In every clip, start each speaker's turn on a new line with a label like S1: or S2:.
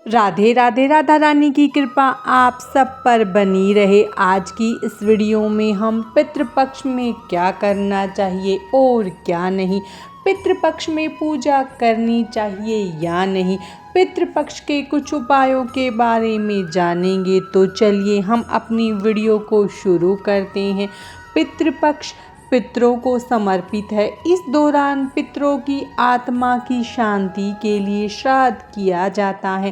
S1: राधे राधे। राधा रानी की कृपा आप सब पर बनी रहे। आज की इस वीडियो में हम पितृपक्ष में क्या करना चाहिए और क्या नहीं, पितृपक्ष में पूजा करनी चाहिए या नहीं, पितृपक्ष के कुछ उपायों के बारे में जानेंगे। तो चलिए हम अपनी वीडियो को शुरू करते हैं। पितृपक्ष पितरों को समर्पित है। इस दौरान पितरों की आत्मा की शांति के लिए श्राद्ध किया जाता है।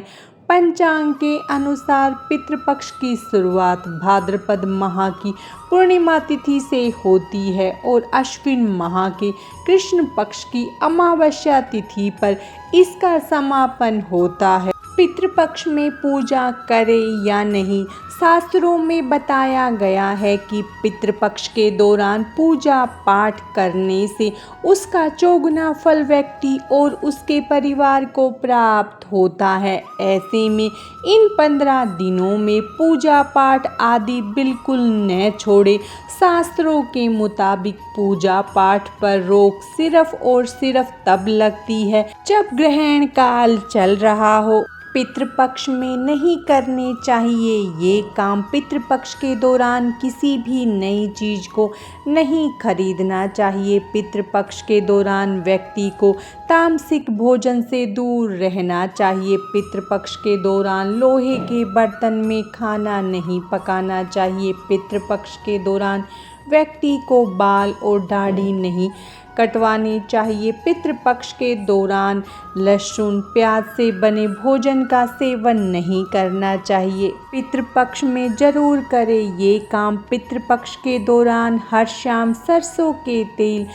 S1: पंचांग के अनुसार पितृपक्ष की शुरुआत भाद्रपद माह की पूर्णिमा तिथि से होती है और अश्विन माह के कृष्ण पक्ष की अमावस्या तिथि पर इसका समापन होता है। पितृपक्ष में पूजा करें या नहीं, शास्त्रों में बताया गया है कि पितृपक्ष के दौरान पूजा पाठ करने से उसका चौगुना फल व्यक्ति और उसके परिवार को प्राप्त होता है। ऐसे में इन 15 दिनों में पूजा पाठ आदि बिल्कुल न छोड़े। शास्त्रों के मुताबिक पूजा पाठ पर रोक सिर्फ और सिर्फ तब लगती है जब ग्रहण काल चल रहा हो। पितृपक्ष में नहीं करने चाहिए ये काम। पितृपक्ष के दौरान किसी भी नई चीज को नहीं खरीदना चाहिए। पितृपक्ष के दौरान व्यक्ति को तामसिक भोजन से दूर रहना चाहिए। पितृपक्ष के दौरान लोहे के बर्तन में खाना नहीं पकाना चाहिए। पितृपक्ष के दौरान व्यक्ति को बाल और दाढ़ी नहीं कटवानी चाहिए। पितृपक्ष के दौरान लहसुन प्याज से बने भोजन का सेवन नहीं करना चाहिए। पितृपक्ष में जरूर करें ये काम। पितृपक्ष के दौरान हर शाम सरसों के तेल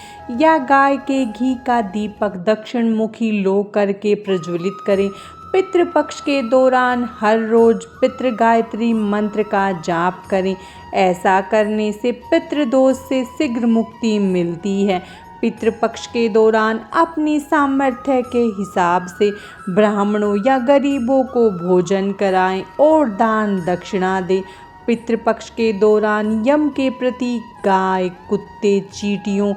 S1: या गाय के घी का दीपक दक्षिण मुखी लो करके प्रज्वलित करें। पितृपक्ष के दौरान हर रोज पितृ गायत्री मंत्र का जाप करें। ऐसा करने से पितृदोष से शीघ्र मुक्ति मिलती है। पितृपक्ष के दौरान अपनी सामर्थ्य के हिसाब से ब्राह्मणों या गरीबों को भोजन कराएं और दान दक्षिणा दें। पितृपक्ष के दौरान यम के प्रति गाय, कुत्ते, चींटियों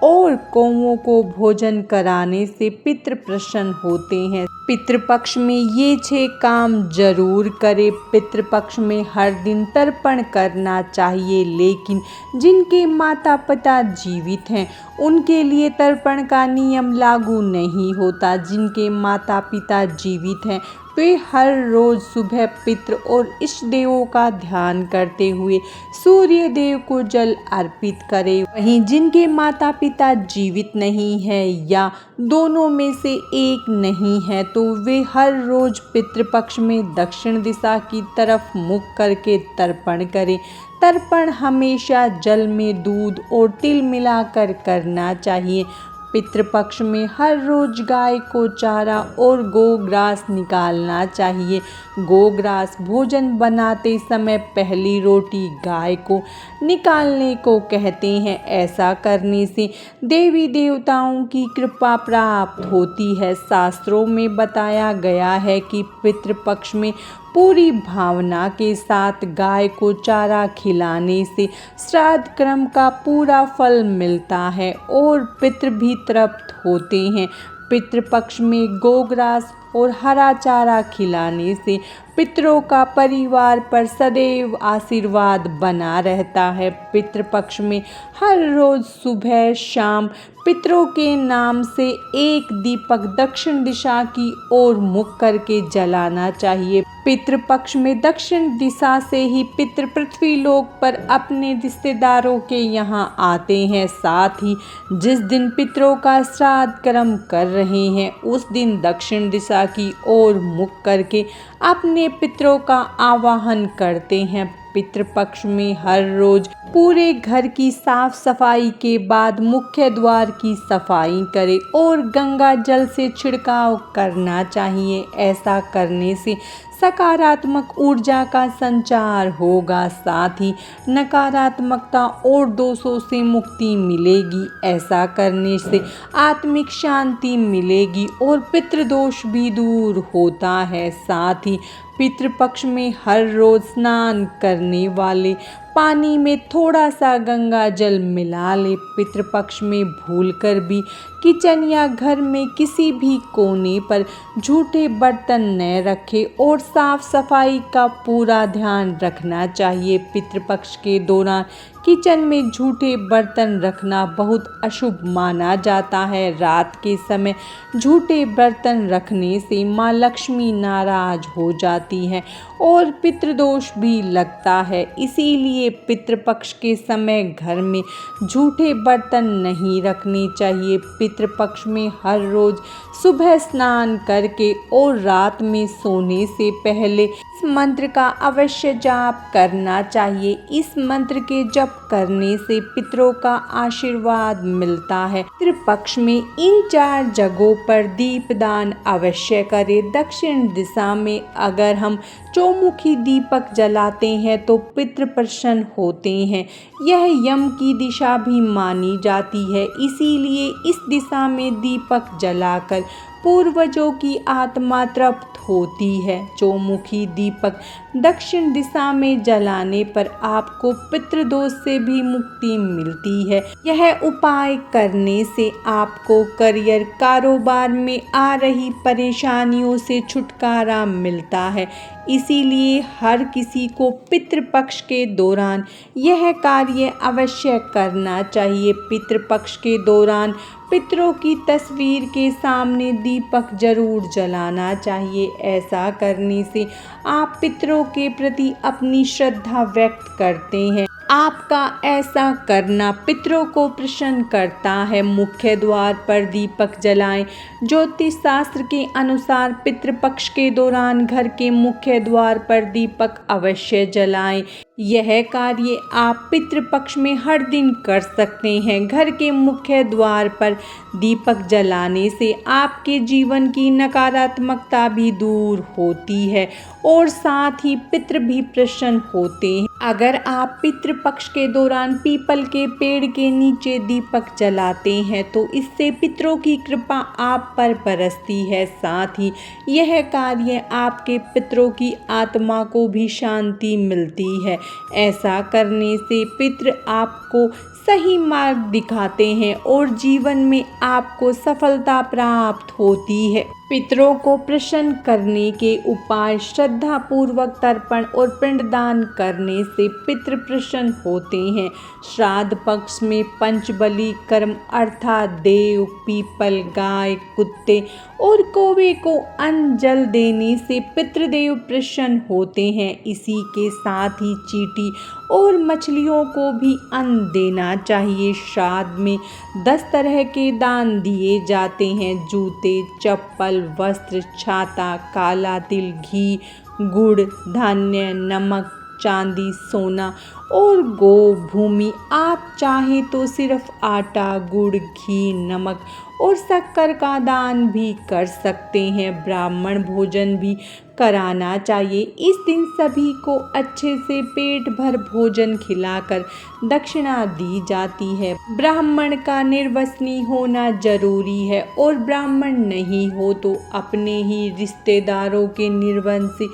S1: और कौवों को भोजन कराने से पितृ प्रसन्न होते हैं। पितृपक्ष में ये 6 काम जरूर करें। पितृपक्ष में हर दिन तर्पण करना चाहिए, लेकिन जिनके माता पिता जीवित हैं उनके लिए तर्पण का नियम लागू नहीं होता। जिनके माता पिता जीवित हैं वे हर रोज सुबह पितृ और इष्ट देवों का ध्यान करते हुए सूर्य देव को जल अर्पित करें। वहीं जिनके माता पिता जीवित नहीं है या दोनों में से एक नहीं है तो वे हर रोज पितृपक्ष में दक्षिण दिशा की तरफ मुख करके तर्पण करें। तर्पण हमेशा जल में दूध और तिल मिलाकर करना चाहिए। पितृपक्ष में हर रोज गाय को चारा और गोग्रास निकालना चाहिए। गोग्रास भोजन बनाते समय पहली रोटी गाय को निकालने को कहते हैं। ऐसा करने से देवी देवताओं की कृपा प्राप्त होती है। शास्त्रों में बताया गया है कि पितृपक्ष में पूरी भावना के साथ गाय को चारा खिलाने से श्राद्ध कर्म का पूरा फल मिलता है और पितृ भी तृप्त होते हैं। पितृपक्ष में गोग्रास और हरा चारा खिलाने से पितरों का परिवार पर सदैव आशीर्वाद बना रहता है। पितृपक्ष में हर रोज सुबह शाम पितरों के नाम से एक दीपक दक्षिण दिशा की ओर मुख करके जलाना चाहिए। पितृपक्ष में दक्षिण दिशा से ही पितृ पृथ्वी लोक पर अपने रिश्तेदारों के यहाँ आते हैं। साथ ही जिस दिन पितरों का श्राद्ध कर्म कर रहे हैं उस दिन दक्षिण दिशा की ओर मुख करके अपने पितरों का आवाहन करते हैं। पितृपक्ष में हर रोज पूरे घर की साफ सफाई के बाद मुख्य द्वार की सफाई करें और गंगा जल से छिड़काव करना चाहिए। ऐसा करने से सकारात्मक ऊर्जा का संचार होगा, साथ ही नकारात्मकता और दोषों से मुक्ति मिलेगी। ऐसा करने से आत्मिक शांति मिलेगी और पितृदोष भी दूर होता है। साथ ही पितृपक्ष में हर रोज स्नान करने वाले पानी में थोड़ा सा गंगा जल मिला ले। पितृपक्ष में भूलकर भी किचन या घर में किसी भी कोने पर झूठे बर्तन न रखें और साफ सफाई का पूरा ध्यान रखना चाहिए। पितृपक्ष के दौरान किचन में झूठे बर्तन रखना बहुत अशुभ माना जाता है। रात के समय झूठे बर्तन रखने से माँ लक्ष्मी नाराज हो जाती है और पितृदोष भी लगता है। इसीलिए पितृपक्ष के समय घर में झूठे बर्तन नहीं रखने चाहिए। पितृपक्ष में हर रोज सुबह स्नान करके और रात में सोने से पहले इस मंत्र का अवश्य जाप करना चाहिए। इस मंत्र के जप करने से पितरों का आशीर्वाद मिलता है। पितृपक्ष में इन 4 जगहों पर दीपदान अवश्य करें। दक्षिण दिशा में अगर हम चौमुखी दीपक जलाते हैं तो पितृ प्रसन्न होते हैं। यह यम की दिशा भी मानी जाती है, इसीलिए इस दिशा में दीपक जलाकर पूर्वजों की आत्मा तृप्त होती है। चौमुखी दीपक दक्षिण दिशा में जलाने पर आपको पितृदोष से भी मुक्ति मिलती है। यह उपाय करने से आपको करियर कारोबार में आ रही परेशानियों से छुटकारा मिलता है। इसीलिए हर किसी को पितृपक्ष के दौरान यह कार्य अवश्य करना चाहिए। पितृपक्ष के दौरान पितरों की तस्वीर के सामने दीपक जरूर जलाना चाहिए। ऐसा करने से आप पितरों के प्रति अपनी श्रद्धा व्यक्त करते हैं। आपका ऐसा करना पितरों को प्रसन्न करता है। मुख्य द्वार पर दीपक जलाएं। ज्योतिष शास्त्र के अनुसार पितृपक्ष के दौरान घर के मुख्य द्वार पर दीपक अवश्य जलाएं। यह कार्य आप पितृपक्ष में हर दिन कर सकते हैं। घर के मुख्य द्वार पर दीपक जलाने से आपके जीवन की नकारात्मकता भी दूर होती है और साथ ही पितृ भी प्रसन्न होते हैं। अगर आप पितृपक्ष के दौरान पीपल के पेड़ के नीचे दीपक जलाते हैं तो इससे पितरों की कृपा आप पर बरसती है। साथ ही यह कार्य आपके पितरों की आत्मा को भी शांति मिलती है। ऐसा करने से पितृ आपको सही मार्ग दिखाते हैं और जीवन में आपको सफलता प्राप्त होती है। पितरों को प्रसन्न करने के उपाय: श्रद्धा पूर्वक तर्पण और पिंडदान करने से पितृ प्रसन्न होते हैं। श्राद्ध पक्ष में पंचबली कर्म अर्थात देव, पीपल, गाय, कुत्ते और कौवे को अन्न जल देने से पितृदेव प्रसन्न होते हैं। इसी के साथ ही चींटी और मछलियों को भी अन्न देना चाहिए। श्राद्ध में 10 तरह के दान दिए जाते हैं: जूते, चप्पल, वस्त्र, छाता, काला तिल, घी, गुड़, धान्य, नमक, चांदी, सोना और गो भूमि। आप चाहें तो सिर्फ आटा, गुड़, घी, नमक और शक्कर का दान भी कर सकते हैं। ब्राह्मण भोजन भी कराना चाहिए। इस दिन सभी को अच्छे से पेट भर भोजन खिलाकर दक्षिणा दी जाती है। ब्राह्मण का निर्वसनीय होना जरूरी है और ब्राह्मण नहीं हो तो अपने ही रिश्तेदारों के निर्वंशी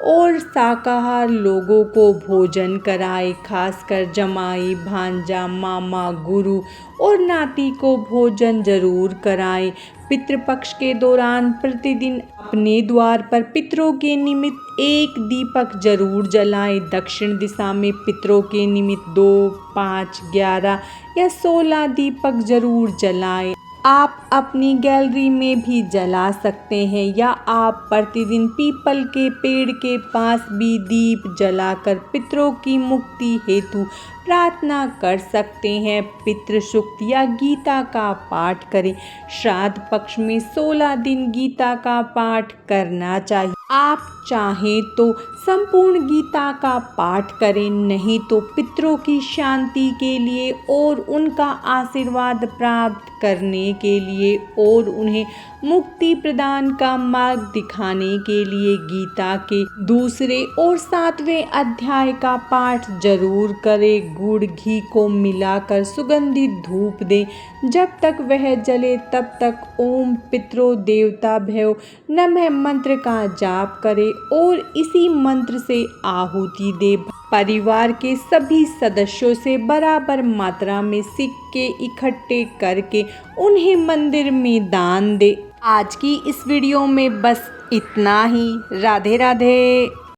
S1: और शाकाहार लोगों को भोजन कराए। खासकर जमाई, भांजा, मामा, गुरु और नाती को भोजन जरूर कराएं। पितृपक्ष के दौरान प्रतिदिन अपने द्वार पर पितरों के निमित्त एक दीपक जरूर जलाएं। दक्षिण दिशा में पितरों के निमित्त 2, 5, 11 या 16 दीपक जरूर जलाएं। आप अपनी गैलरी में भी जला सकते हैं या आप प्रतिदिन पीपल के पेड़ के पास भी दीप जलाकर पितरों की मुक्ति हेतु प्रार्थना कर सकते हैं। पितृ सूक्त या गीता का पाठ करें। श्राद्ध पक्ष में 16 दिन गीता का पाठ करना चाहिए। आप चाहें तो संपूर्ण गीता का पाठ करें, नहीं तो पितरों की शांति के लिए और उनका आशीर्वाद प्राप्त करने के लिए और उन्हें मुक्ति प्रदान का मार्ग दिखाने के लिए गीता के 2 और 7वें अध्याय का पाठ जरूर करें। गुड़ घी को मिलाकर सुगंधित धूप दें। जब तक वह जले तब तक ओम पितरो देवता भ्यो नमः मंत्र का जाप करें और इसी मंत्र से आहुति दें। परिवार के सभी सदस्यों से बराबर मात्रा में सिक्के इकट्ठे करके उन्हें मंदिर में दान दे। आज की इस वीडियो में बस इतना ही। राधे राधे।